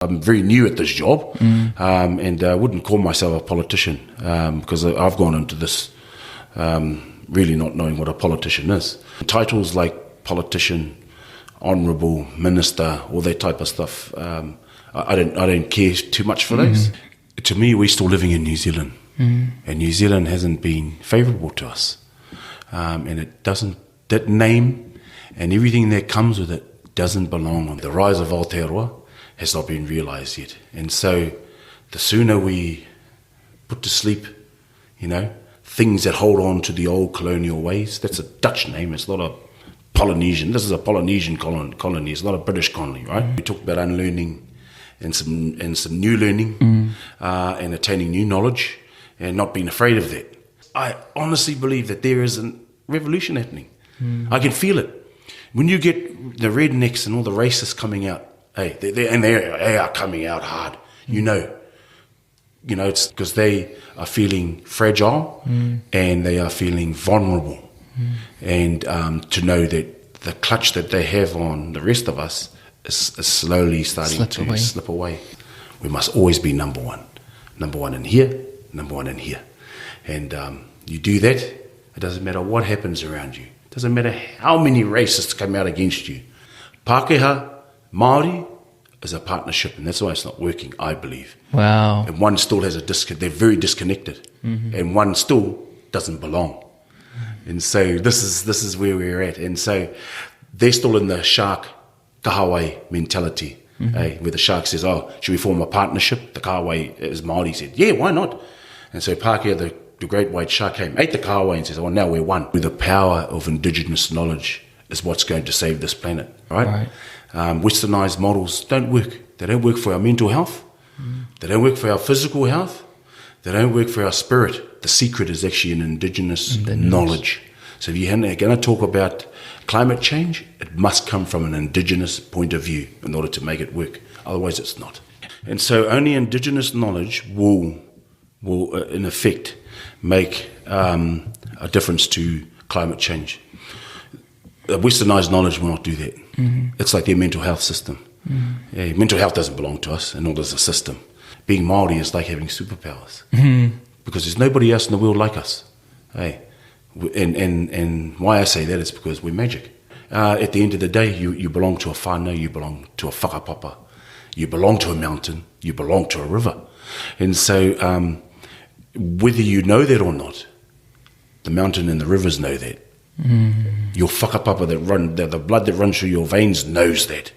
I'm very new at this job, and I wouldn't call myself a politician because I've gone into this really not knowing what a politician is. Titles like politician, honourable, minister, all that type of stuff, I don't care too much for those. To me, we're still living in New Zealand, and New Zealand hasn't been favourable to us, and it doesn't. That name and everything that comes with it doesn't belong on the Rise of Altera. Has not been realised yet. And so the sooner we put to sleep, things that hold on to the old colonial ways, that's a Dutch name, it's not a Polynesian. This is a Polynesian colony, it's not a British colony, right? We talk about unlearning and some new learning and attaining new knowledge and not being afraid of that. I honestly believe that there is a revolution happening. I can feel it. When you get the rednecks and all the racists coming out, they are coming out hard. It's because they are feeling fragile and they are feeling vulnerable. And to know that the clutch that they have on the rest of us is slowly starting to slip away. We must always be number one. Number one in here, number one in here. And you do that, it doesn't matter what happens around you. It doesn't matter how many racists come out against you. Pākehā Māori is a partnership, and that's why it's not working, I believe. Wow. And one still has they're very disconnected, and one still doesn't belong. And so this is where we're at. And so they're still in the shark kahawai mentality, where the shark says, should we form a partnership? The kahawai, as Maori said, yeah, why not? And so Pākehā, the great white shark, came, ate the kahawai and says, now we're one. With the power of Indigenous knowledge is what's going to save this planet, right? Westernized models don't work. They don't work for our mental health. They don't work for our physical health. They don't work for our spirit. The secret is actually in Indigenous knowledge. So if you're going to talk about climate change, it must come from an Indigenous point of view in order to make it work. Otherwise, it's not. And so only Indigenous knowledge will in effect, make a difference to climate change. Westernized knowledge will not do that. It's like their mental health system. Yeah, mental health doesn't belong to us, and nor does the system. Being Maori is like having superpowers because there's nobody else in the world like us. Hey, and why I say that is because we're magic. At the end of the day, you belong to a whānau, you belong to a whakapapa, you belong to a mountain, you belong to a river, and so whether you know that or not, the mountain and the rivers know that. Your whakapapa the blood that runs through your veins knows that.